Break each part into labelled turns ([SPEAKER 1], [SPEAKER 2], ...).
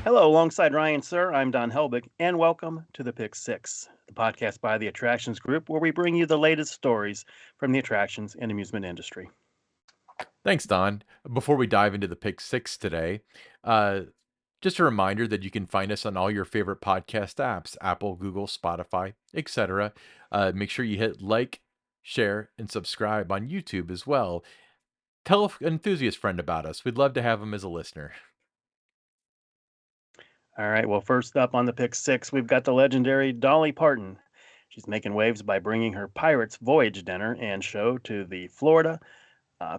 [SPEAKER 1] Hello, alongside Ryan, sir. I'm Don Helbig, and welcome to the Pick Six, the podcast by the Attractions Group, where we bring you the latest stories from the attractions and amusement industry.
[SPEAKER 2] Thanks, Don. Before we dive into the pick six today, uh, just a reminder that you can find us on all your favorite podcast apps: Apple, Google, Spotify, etc. Make sure you hit like, share, and subscribe on YouTube as well. Tell an enthusiast friend about us. We'd love to have him as a listener.
[SPEAKER 1] All right, well, first up on the Pick Six, we've got the legendary Dolly Parton. She's making waves by bringing her Pirates Voyage dinner and show to the Florida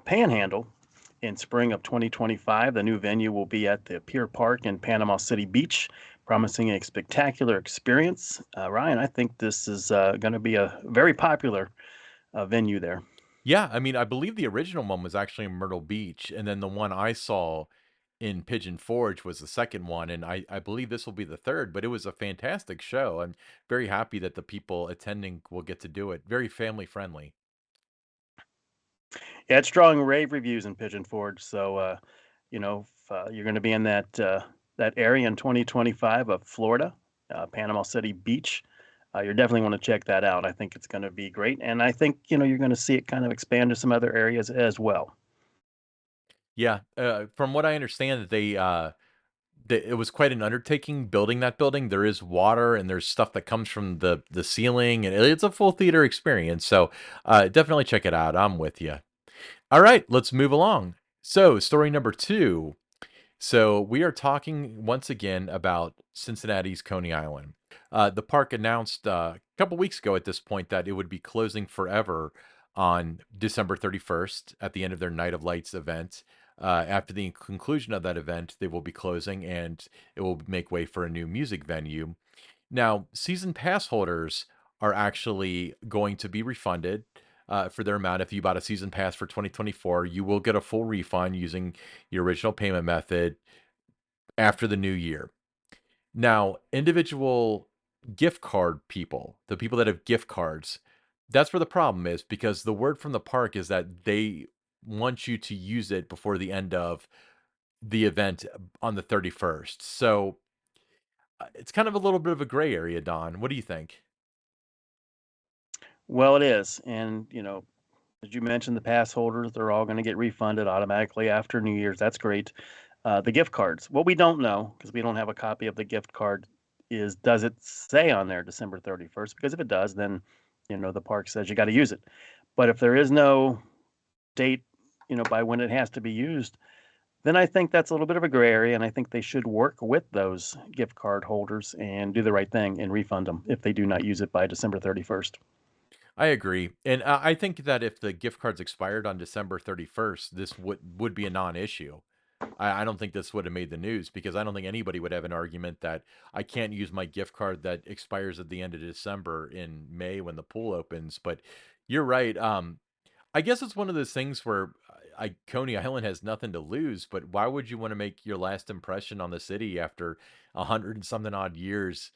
[SPEAKER 1] Panhandle in spring of 2025. The new venue will be at the Pier Park in Panama City Beach, promising a spectacular experience. Ryan, I think this is going to be a very popular venue there.
[SPEAKER 2] Yeah, I mean, I believe the original one was actually in Myrtle Beach, and then the one I saw in Pigeon Forge was the second one, and I believe this will be the third, but it was a fantastic show. I'm very happy that the people attending will get to do it. Very family friendly.
[SPEAKER 1] Yeah, it's drawing rave reviews in Pigeon Forge. So, if you're going to be in that area in 2025 of Florida, Panama City Beach, you definitely want to check that out. I think it's going to be great, and I think you're going to see it kind of expand to some other areas as well.
[SPEAKER 2] Yeah, from what I understand, that it was quite an undertaking building that building. There is water and there's stuff that comes from the ceiling, and it's a full theater experience. So definitely check it out. I'm with you. All right, let's move along. So story number two. So we are talking once again about Cincinnati's Coney Island. The park announced a couple weeks ago at this point that it would be closing forever on December 31st at the end of their Night of Lights event. After the conclusion of that event, they will be closing and it will make way for a new music venue. Now, season pass holders are actually going to be refunded for their amount. If you bought a season pass for 2024, you will get a full refund using your original payment method after the new year. Now, individual gift card people, the people that have gift cards, that's where the problem is, because the word from the park is that they want you to use it before the end of the event on the 31st. So it's kind of a little bit of a gray area, Don. What do you think?
[SPEAKER 1] Well, it is, and as you mentioned, the pass holders, they're all going to get refunded automatically after New Year's. That's great. The gift cards. What we don't know, because we don't have a copy of the gift card, is does it say on there December 31st? Because if it does, then the park says you got to use it. But if there is no date, by when it has to be used, then I think that's a little bit of a gray area, and I think they should work with those gift card holders and do the right thing and refund them if they do not use it by December 31st.
[SPEAKER 2] I agree. And I think that if the gift cards expired on December 31st, this would be a non-issue. I don't think this would have made the news, because I don't think anybody would have an argument that I can't use my gift card that expires at the end of December in May when the pool opens. But you're right. I guess it's one of those things where Coney Island has nothing to lose, but why would you want to make your last impression on the city after 100 and something odd years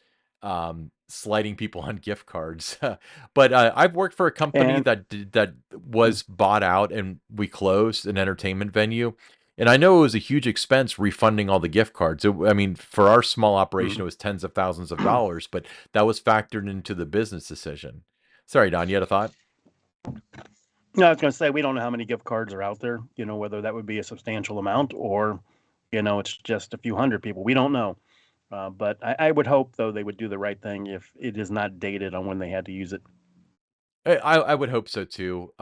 [SPEAKER 2] slighting people on gift cards? But I've worked for a company
[SPEAKER 1] And
[SPEAKER 2] that was bought out and we closed an entertainment venue. And I know it was a huge expense refunding all the gift cards. I mean, for our small operation, it was tens of thousands of dollars, but that was factored into the business decision. Sorry, Don, you had a thought?
[SPEAKER 1] no, I was going to say we don't know how many gift cards are out there. Whether that would be a substantial amount or it's just a few hundred people. We don't know. But I would hope, though, they would do the right thing if it is not dated on when they had to use it.
[SPEAKER 2] I would hope so too.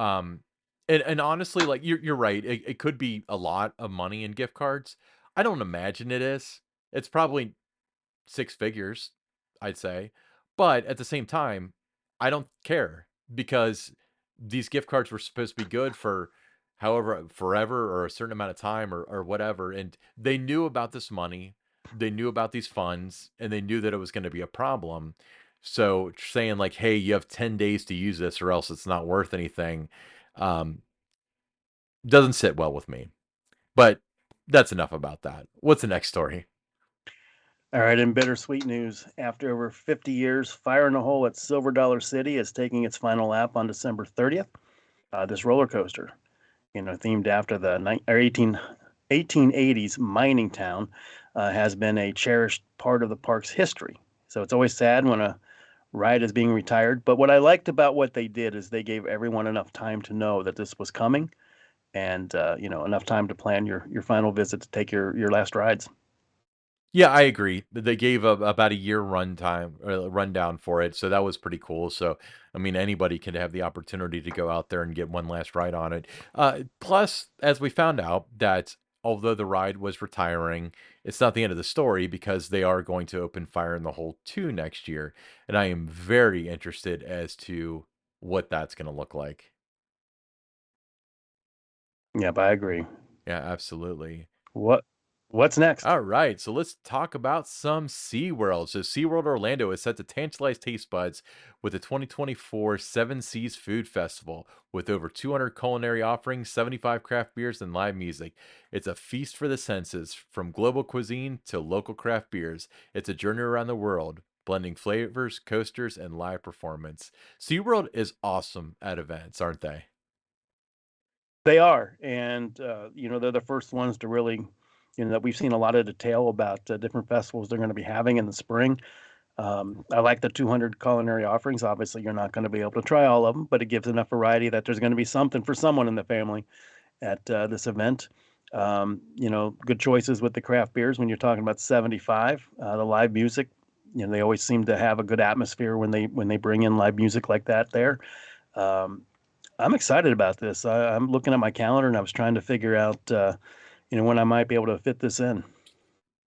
[SPEAKER 2] And honestly, like you're right. It could be a lot of money in gift cards. I don't imagine it is. It's probably six figures, I'd say. But at the same time, I don't care, because these gift cards were supposed to be good for however forever or a certain amount of time or whatever. And they knew about this money, they knew about these funds, and they knew that it was going to be a problem. So saying like, hey, you have 10 days to use this or else it's not worth anything, um, doesn't sit well with me. But that's enough about that. What's the next story?
[SPEAKER 1] All right, in bittersweet news, after over 50 years, Fire in a Hole at Silver Dollar City is taking its final lap on December 30th. this roller coaster, themed after the 1880s mining town, has been a cherished part of the park's history. So it's always sad when a ride is being retired. But what I liked about what they did is they gave everyone enough time to know that this was coming, and enough time to plan your final visit to take your last rides.
[SPEAKER 2] Yeah, I agree. They gave about a year rundown for it, so that was pretty cool. So, I mean, anybody can have the opportunity to go out there and get one last ride on it. Plus, as we found out, that although the ride was retiring, it's not the end of the story because they are going to open Fire in the Hole 2 next year, and I am very interested as to what that's going to look like.
[SPEAKER 1] Yep, I agree.
[SPEAKER 2] Yeah, absolutely.
[SPEAKER 1] What what's next?
[SPEAKER 2] All right, so let's talk about some SeaWorld. So SeaWorld Orlando is set to tantalize taste buds with the 2024 Seven Seas Food Festival with over 200 culinary offerings, 75 craft beers, and live music. It's a feast for the senses, from global cuisine to local craft beers. It's a journey around the world, blending flavors, coasters, and live performance. SeaWorld is awesome at events, aren't they?
[SPEAKER 1] They are, and they're the first ones to really, that we've seen a lot of detail about different festivals they're going to be having in the spring. I like the 200 culinary offerings. Obviously, you're not going to be able to try all of them, but it gives enough variety that there's going to be something for someone in the family at this event. Good choices with the craft beers when you're talking about 75. The live music, they always seem to have a good atmosphere when they bring in live music like that there. Um, I'm excited about this. I'm looking at my calendar and I was trying to figure out, when I might be able to fit this in.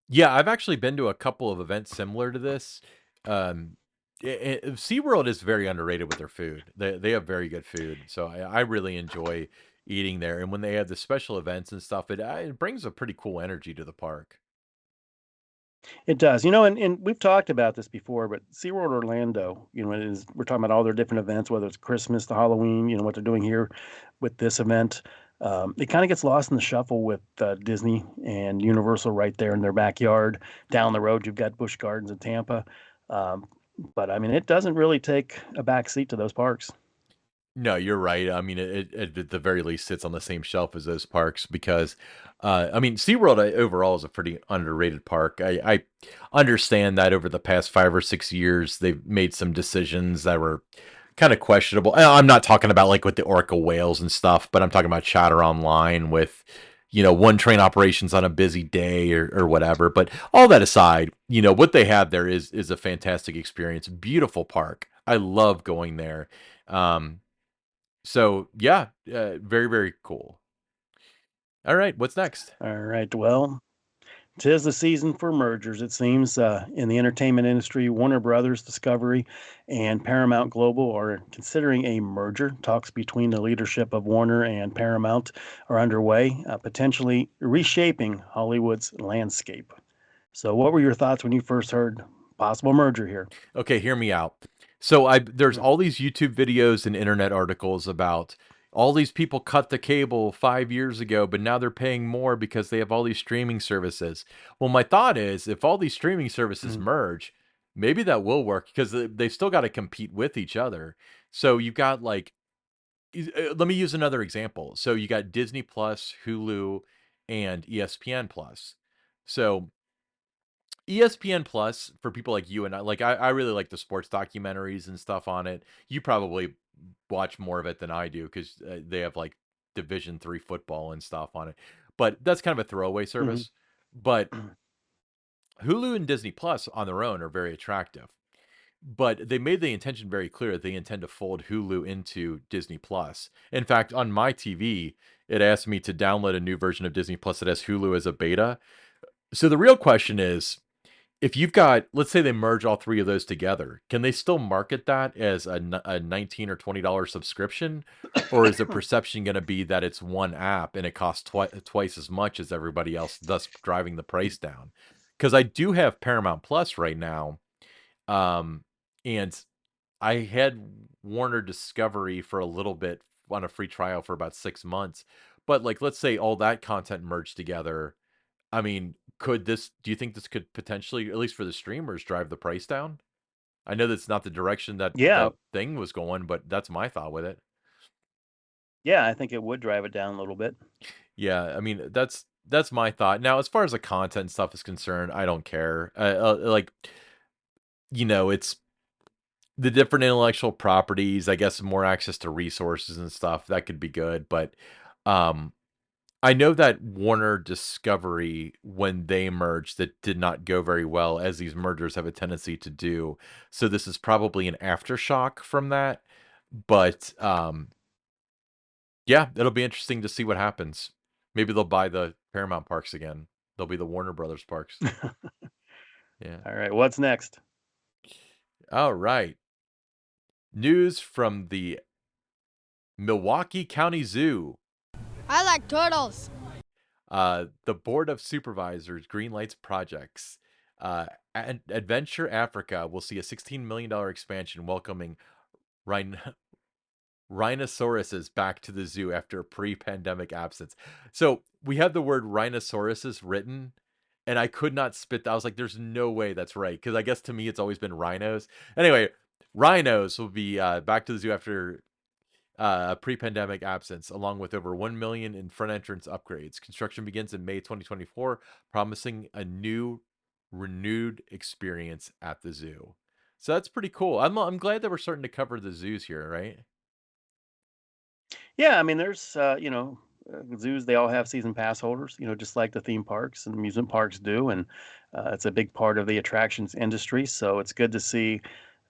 [SPEAKER 2] Yeah, I've actually been to a couple of events similar to this. Um, SeaWorld is very underrated with their food. They have very good food, so I really enjoy eating there. And when they have the special events and stuff, it brings a pretty cool energy to the park.
[SPEAKER 1] It does, and we've talked about this before, but SeaWorld Orlando, we're talking about all their different events, whether it's Christmas to Halloween, what they're doing here with this event. It kind of gets lost in the shuffle with Disney and Universal right there in their backyard. Down the road, you've got Busch Gardens in Tampa. Um, but I mean, it doesn't really take a back seat to those parks.
[SPEAKER 2] No, you're right. I mean, it at the very least sits on the same shelf as those parks because, I mean, SeaWorld overall is a pretty underrated park. I understand that over the past 5 or 6 years, they've made some decisions that were kind of questionable. And I'm not talking about like with the orca whales and stuff, but I'm talking about chatter online with, one train operations on a busy day or whatever. But all that aside, what they have there is a fantastic experience. Beautiful park. I love going there. Um, so yeah, very, very cool. All right, what's next?
[SPEAKER 1] All right. Well, 'tis the season for mergers, it seems, in the entertainment industry. Warner Brothers Discovery and Paramount Global are considering a merger. Talks between the leadership of Warner and Paramount are underway, potentially reshaping Hollywood's landscape. So, what were your thoughts when you first heard possible merger here?
[SPEAKER 2] Okay, hear me out. So there's
[SPEAKER 1] Mm,
[SPEAKER 2] all these YouTube videos and internet articles about all these people cut the cable 5 years ago, but now they're paying more because they have all these streaming services. Well, my thought is if all these streaming services
[SPEAKER 1] mm,
[SPEAKER 2] merge, maybe that will work because they've still got to compete with each other. So you've got like, let me use another example. So you got Disney Plus, Hulu, and ESPN Plus. So ESPN Plus for people like you and I, like I really like the sports documentaries and stuff on it. You probably watch more of it than I do because they have like Division 3 football and stuff on it. But that's kind of a throwaway
[SPEAKER 1] mhm,
[SPEAKER 2] service. But Hulu and Disney Plus on their own are very attractive. But they made the intention very clear that they intend to fold Hulu into Disney Plus. In fact, on my TV, it asked me to download a new version of Disney Plus that has Hulu as a beta. So the real question is, if you've got, let's say they merge all three of those together, can they still market that as a 19 or $20 subscription? Or is the perception going to be that it's one app and it costs twice as much as everybody else, thus driving the price down? Because I do have Paramount Plus right now. Um, and I had Warner Discovery for a little bit on a free trial for about 6 months. But like, let's say all that content merged together. I mean, do you think this could potentially, at least for the streamers, drive the price down? I know that's not the direction that
[SPEAKER 1] Yeah,
[SPEAKER 2] the thing was going, but that's my thought with it.
[SPEAKER 1] Yeah, I think it would drive it down a little bit.
[SPEAKER 2] Yeah, I mean that's my thought. Now, as far as the content stuff is concerned, I don't care. Like it's the different intellectual properties. I guess more access to resources and stuff that could be good, but um, I know that Warner Discovery, when they merged, that did not go very well, as these mergers have a tendency to do. So this is probably an aftershock from that. But yeah, it'll be interesting to see what happens. Maybe they'll buy the Paramount parks again. They'll be the Warner Brothers parks. Yeah.
[SPEAKER 1] All right, what's next?
[SPEAKER 2] All right. News from the Milwaukee County Zoo.
[SPEAKER 3] I like turtles.
[SPEAKER 2] The Board of Supervisors greenlights projects. Adventure Africa will see a $16 million expansion welcoming rhin- rhinoceroses back to the zoo after a pre-pandemic absence. So we have the word rhinoceroses written, and I could not spit that. I was like, there's no way that's right. Because I guess to me, it's always been rhinos. Anyway, rhinos will be back to the zoo after pre-pandemic absence, along with over 1 million in front entrance upgrades. Construction begins in May 2024, promising a renewed experience at the zoo. So that's pretty cool. I'm glad that we're starting to cover the zoos here, right?
[SPEAKER 1] Yeah, I mean, there's zoos. They all have season pass holders, just like the theme parks and amusement parks do, and it's a big part of the attractions industry. So it's good to see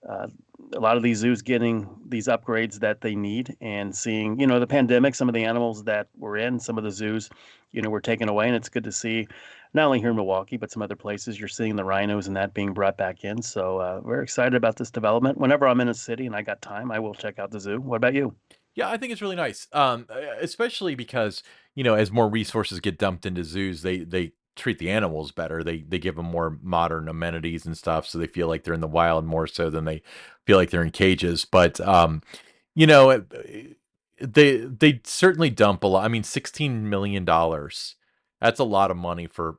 [SPEAKER 1] uh, a lot of these zoos getting these upgrades that they need, and seeing the pandemic, some of the animals that were in some of the zoos, were taken away, and it's good to see. Not only here in Milwaukee, but some other places, you're seeing the rhinos and that being brought back in. So we're excited about this development. Whenever I'm in a city and I got time, I will check out the zoo. What about you?
[SPEAKER 2] Yeah, I think it's really nice. Especially because, as more resources get dumped into zoos, they treat the animals better. They give them more modern amenities and stuff, so they feel like they're in the wild more so than they feel like they're in cages. But you know, it- they certainly dump a lot. I mean, $16 million. That's a lot of money for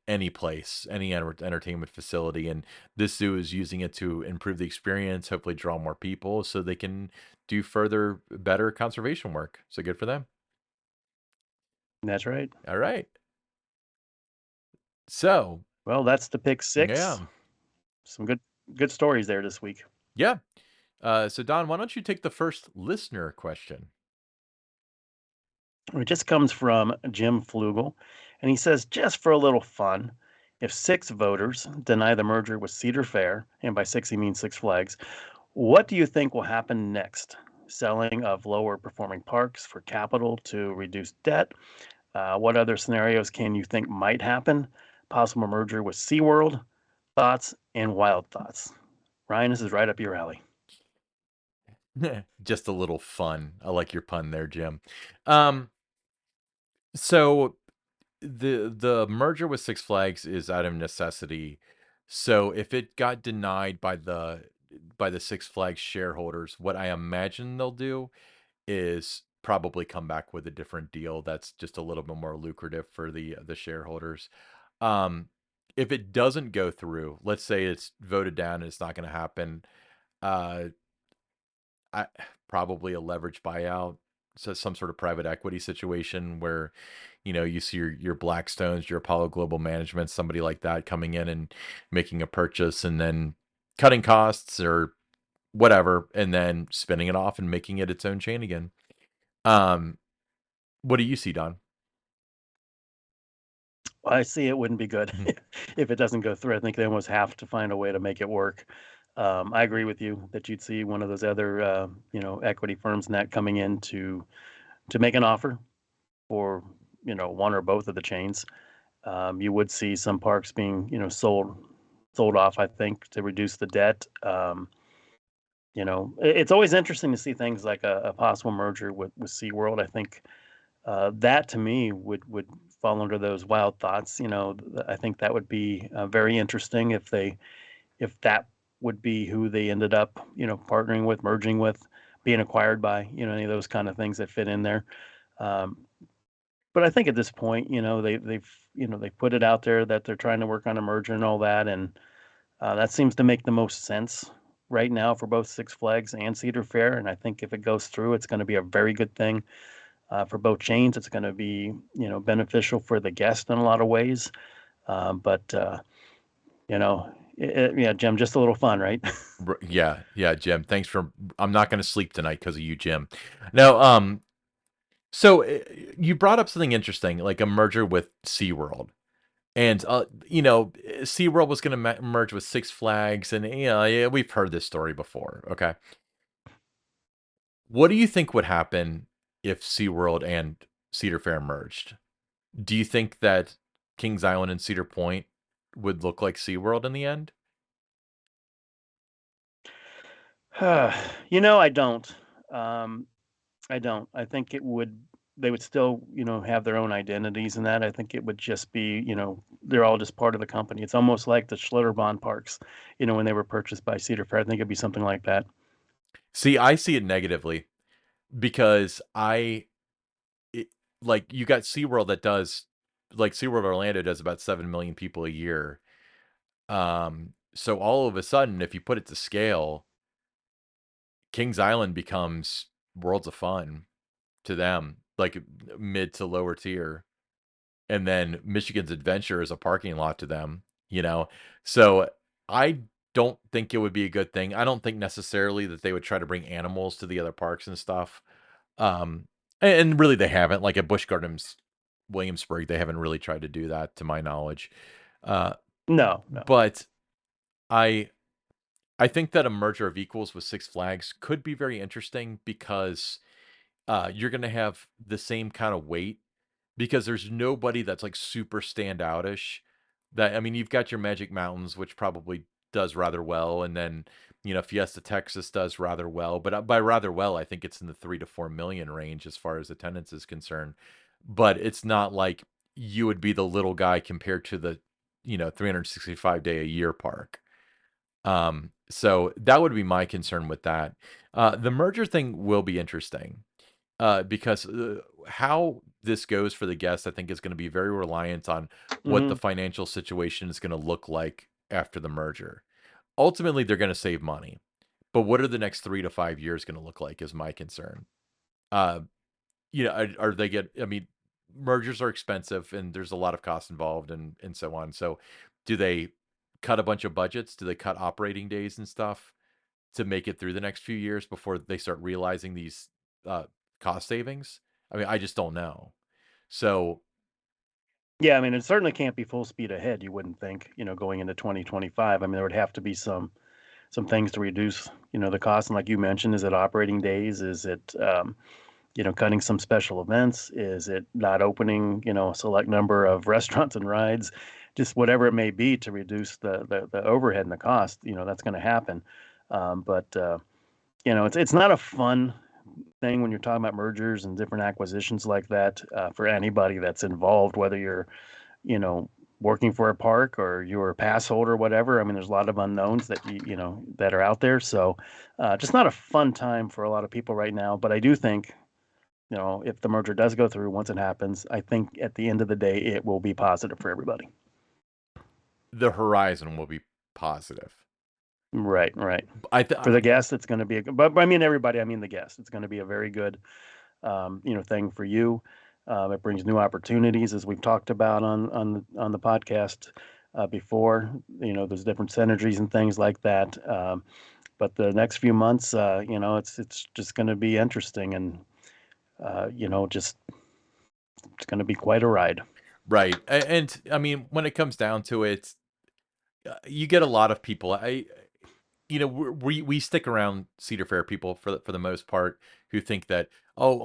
[SPEAKER 2] any place, any entertainment facility, and this zoo is using it to improve the experience, hopefully draw more people, so they can do further, better conservation work. So good for them.
[SPEAKER 1] That's right.
[SPEAKER 2] All right. So
[SPEAKER 1] Well, that's the pick
[SPEAKER 2] yeah,
[SPEAKER 1] six. Some good stories there this week.
[SPEAKER 2] yeah. So Don, why don't you take the first listener question?
[SPEAKER 1] It just comes from Jim Flugel, and he says, just for a little fun, if six voters deny the merger with Cedar Fair, and by six he means Six Flags, what do you think will happen next? Selling of lower performing parks for capital to reduce debt? What other scenarios can you think might happen? Possible merger with SeaWorld? Thoughts and wild thoughts. Ryan, this is right up your alley.
[SPEAKER 2] Just a little fun. I like your pun there, Jim. Um, so the merger with Six Flags is out of necessity. So if it got denied by the Six Flags shareholders, what I imagine they'll do is probably come back with a different deal that's just a little bit more lucrative for the shareholders. Um, if it doesn't go through, let's say it's voted down and it's not going to happen, uh, I probably a leverage buyout, so some sort of private equity situation where you see your Blackstones, your Apollo Global Management, somebody like that coming in and making a purchase and then cutting costs or whatever, and then spinning it off and making it its own chain again. Um, what do you see, Don?
[SPEAKER 1] I see it wouldn't be good
[SPEAKER 2] Mhm.
[SPEAKER 1] if it doesn't go through. I think they almost have to find a way to make it work. I agree with you that you'd see one of those other, equity firms and that coming in to make an offer for, one or both of the chains. You would see some parks being, sold off, I think, to reduce the debt. It's always interesting to see things like a possible merger with SeaWorld. I think that to me would fall under those wild thoughts. I think that would be very interesting if that would be who they ended up, partnering with, merging with, being acquired by, any of those kind of things that fit in there. Um, but I think at this point, they put it out there that they're trying to work on a merger and all that, and that seems to make the most sense right now for both Six Flags and Cedar Fair. And I think if it goes through, it's going to be a very good thing. For both chains, it's going to be, beneficial for the guest in a lot of ways. But yeah, Jim, just a little fun, right?
[SPEAKER 2] Yeah, Jim. Thanks for. I'm not going to sleep tonight because of you, Jim. Now, so you brought up something interesting, like a merger with SeaWorld. And SeaWorld was going to merge with Six Flags, and yeah, we've heard this story before. Okay, what do you think would happen if SeaWorld and Cedar Fair merged? Do you think that Kings Island and Cedar Point would look like SeaWorld in the end?
[SPEAKER 1] I don't. Um, I don't. I think they would still, have their own identities in that. I think it would just be, they're all just part of the company. It's almost like the Schlitterbahn parks, when they were purchased by Cedar Fair. I think it'd be something like that.
[SPEAKER 2] See, I see it negatively because like you got SeaWorld that does, like SeaWorld Orlando does about 7 million people a year. So all of a sudden, if you put it to scale, Kings Island becomes Worlds of Fun to them, like mid to lower tier. And then Michigan's Adventure is a parking lot to them, you know? So I don't think it would be a good thing. I don't think necessarily that they would try to bring animals to the other parks and stuff. And really they haven't. Like at Busch Gardens, Williamsburg, they haven't really tried to do that to my knowledge. Uh,
[SPEAKER 1] No, no.
[SPEAKER 2] but I I think that a merger of equals with Six Flags could be very interesting because you're going to have the same kind of weight because there's nobody that's like super standoutish. That I mean, you've got your Magic Mountains, which probably does rather well, and then Fiesta Texas does rather well. But by rather well, I think it's in the 3 to 4 million range as far as attendance is concerned. But it's not like you would be the little guy compared to the 365-day a year park. So that would be my concern with that. The merger thing will be interesting because how this goes for the guests, I think, is going to be very reliant on what the
[SPEAKER 1] Mhm.
[SPEAKER 2] financial situation is going to look like after the merger. Ultimately, they're going to save money, but what are the next 3 to 5 years going to look like? Is my concern. Uh, are they get? I mean, mergers are expensive, and there's a lot of costs involved, and so on. So, do they cut a bunch of budgets? Do they cut operating days and stuff to make it through the next few years before they start realizing these uh, cost savings? I mean, I just don't know. So,
[SPEAKER 1] Yeah, I mean, it certainly can't be full speed ahead, you wouldn't think, going into 2025. I mean, there would have to be some things to reduce, the cost. And like you mentioned, is it operating days? Is it cutting some special events? Is it not opening, a select number of restaurants and rides? Just whatever it may be to reduce the overhead and the cost, that's going to happen. But it's not a fun thing when you're talking about mergers and different acquisitions like that for anybody that's involved, whether you're, you know, working for a park or you're a pass holder or whatever. I mean, there's a lot of unknowns that that are out there. So just not a fun time for a lot of people right now. But I do think, if the merger does go through, once it happens, I think at the end of the day, it will be positive for everybody.
[SPEAKER 2] the horizon will be positive.
[SPEAKER 1] Right, right.
[SPEAKER 2] I th-
[SPEAKER 1] For the guests, it's going to be but I mean everybody. I mean the guests. It's going to be a very good, thing for you. It brings new opportunities, as we've talked about on the podcast before. There's different synergies and things like that. But the next few months, it's just going to be interesting, and just it's going to be quite a ride.
[SPEAKER 2] right. And I mean, when it comes down to it, you get a lot of people. We stick around Cedar Fair people for the most part who think that all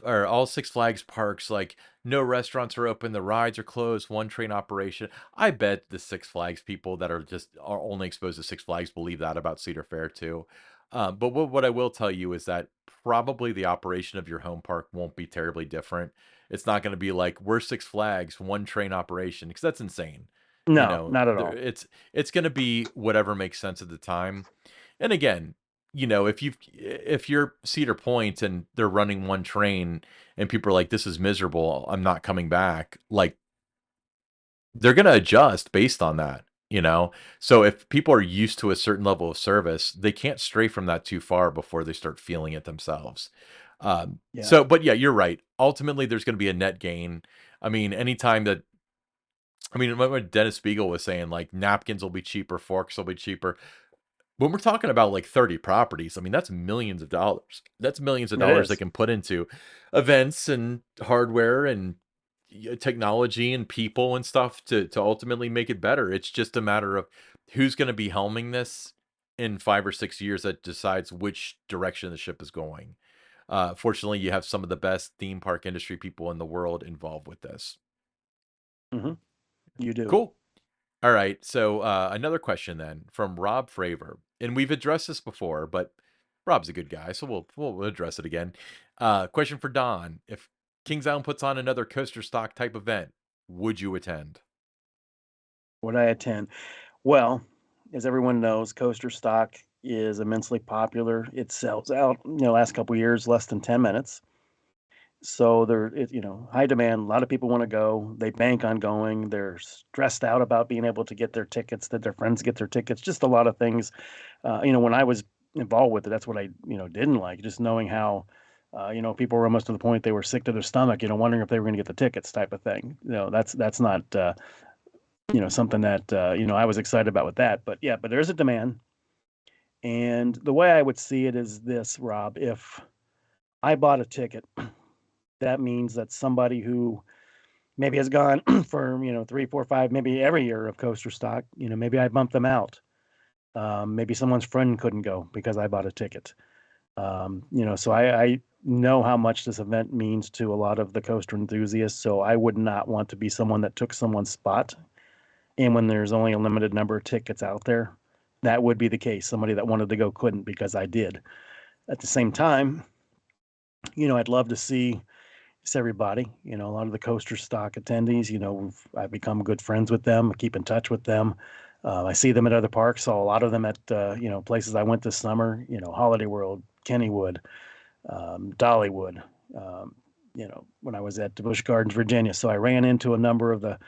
[SPEAKER 2] or all Six Flags parks, like no restaurants are open, the rides are closed, one train operation. I bet the Six Flags people that are only exposed to Six Flags believe that about Cedar Fair too. But what I will tell you is that probably the operation of your home park won't be terribly different. It's not going to be like we're Six Flags, one train operation, because that's insane.
[SPEAKER 1] No, not at
[SPEAKER 2] There,
[SPEAKER 1] all.
[SPEAKER 2] it's going to be whatever makes sense at the time. And again, if you're Cedar Point and they're running one train and people are like, this is miserable, I'm not coming back, like they're going to adjust based on that. So if people are used to a certain level of service, they can't stray from that too far before they start feeling it themselves.
[SPEAKER 1] Yeah.
[SPEAKER 2] So, but yeah, you're right. Ultimately, there's going to be a net gain. I mean, anytime that, I mean, what Dennis Spiegel was saying, like napkins will be cheaper, forks will be cheaper. When we're talking about like 30 properties, I mean, that's millions of dollars. That's millions of
[SPEAKER 1] It
[SPEAKER 2] dollars they
[SPEAKER 1] is.
[SPEAKER 2] can put into events and hardware and technology and people and stuff to ultimately make it better. It's just a matter of who's going to be helming this in 5 or 6 years that decides which direction the ship is going. Fortunately, you have some of the best theme park industry people in the world involved with this.
[SPEAKER 1] Hmm. You do.
[SPEAKER 2] Cool. All right. So another question then from Rob Fravor, and we've addressed this before, but Rob's a good guy, so we'll address it again. Question for Don: if Kings Island puts on another coaster stock type event, would you attend?
[SPEAKER 1] Would I attend? Well, as everyone knows, coaster stock is immensely popular. It sells out, last couple of years, less than 10 minutes. So high demand. A lot of people want to go. They bank on going. They're stressed out about being able to get their tickets, that their friends get their tickets. Just a lot of things. When I was involved with it, that's what I, didn't like. Just knowing how, people were almost to the point they were sick to their stomach, wondering if they were going to get the tickets, type of thing. That's not, something that I was excited about with that. But yeah, but there's a demand. And the way I would see it is this, Rob: if I bought a ticket, that means that somebody who maybe has gone for 3, 4, 5, maybe every year of coaster stock, maybe I bumped them out. Maybe someone's friend couldn't go because I bought a ticket. So I know how much this event means to a lot of the coaster enthusiasts. So I would not want to be someone that took someone's spot. And when there's only a limited number of tickets out there, that would be the case. Somebody that wanted to go couldn't because I did. At the same time, I'd love to see everybody. A lot of the coaster stock attendees. I've become good friends with them. I keep in touch with them. I see them at other parks. Saw a lot of them at places I went this summer. Holiday World, Kennywood, Dollywood. Um, when I was at Busch Gardens, Virginia. So I ran into a number of the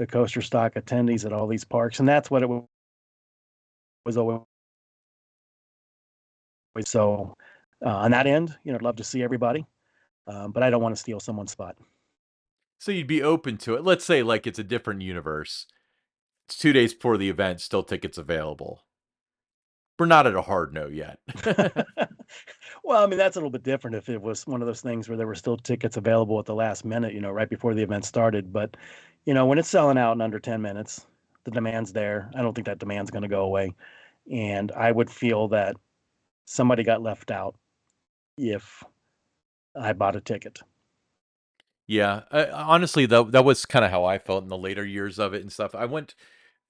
[SPEAKER 1] coaster stock attendees at all these parks, and that's what it was always. So on that end, I'd love to see everybody, but I don't want to steal someone's spot.
[SPEAKER 2] So you'd be open to it. Let's say like it's a different universe. It's 2 days before the event, still tickets available. We're not at a hard no yet.
[SPEAKER 1] Well, I mean, that's a little bit different if it was one of those things where there were still tickets available at the last minute, right before the event started. But, when it's selling out in under 10 minutes, the demand's there. I don't think that demand's going to go away. And I would feel that somebody got left out if I bought a ticket.
[SPEAKER 2] Yeah, honestly, though, that was kind of how I felt in the later years of it and stuff. I went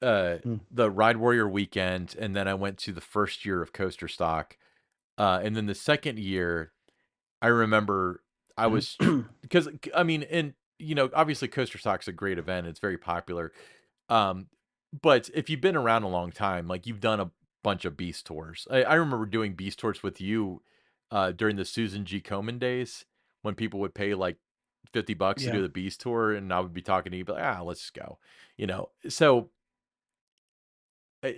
[SPEAKER 1] Mm.
[SPEAKER 2] the Ride Warrior weekend, and then I went to the first year of Coaster Stock, and then the second year, I remember I was because I mean, and obviously Coaster Stock's a great event; it's very popular. Um, but if you've been around a long time, like you've done a bunch of Beast tours. I remember doing Beast tours with you during the Susan G. Komen days when people would pay like $50 to do
[SPEAKER 1] Yeah.
[SPEAKER 2] the Beast tour, and I would be talking to you, but let's just go. So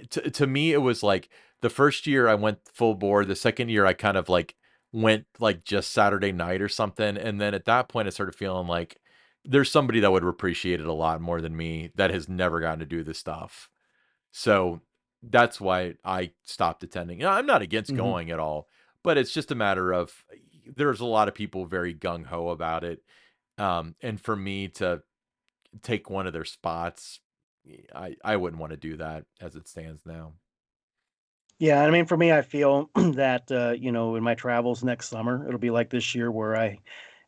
[SPEAKER 2] to me, it was like the first year I went full board. The second year I kind of like went like just Saturday night or something, and then at that point I started feeling like there's somebody that would appreciate it a lot more than me that has never gotten to do this stuff. So that's why I stopped attending. I'm not against
[SPEAKER 1] Hmm.
[SPEAKER 2] going at all, but it's just a matter of there's a lot of people very gung ho about it. And for me to take one of their spots, I wouldn't want to do that as it stands now.
[SPEAKER 1] Yeah, I mean, for me, I feel that in my travels next summer, it'll be like this year where I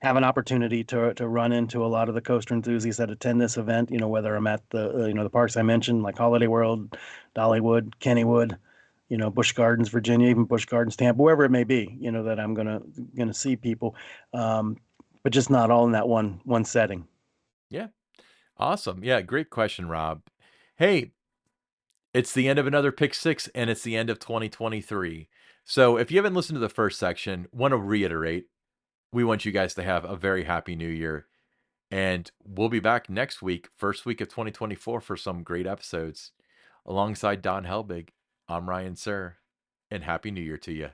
[SPEAKER 1] have an opportunity to run into a lot of the coaster enthusiasts that attend this event. Whether I'm at the parks I mentioned, like Holiday World, Dollywood, Kennywood, Busch Gardens, Virginia, even Busch Gardens, Tampa, wherever it may be. That I'm gonna see people, um, but just not all in that one setting.
[SPEAKER 2] Yeah. Awesome. Yeah, great question, Rob. Hey, it's the end of another Pick Six, and it's the end of 2023. So if you haven't listened to the first section, want to reiterate, we want you guys to have a very happy new year. And we'll be back next week, first week of 2024, for some great episodes. Alongside Don Helbig, I'm Ryan Sir, and Happy New Year to you.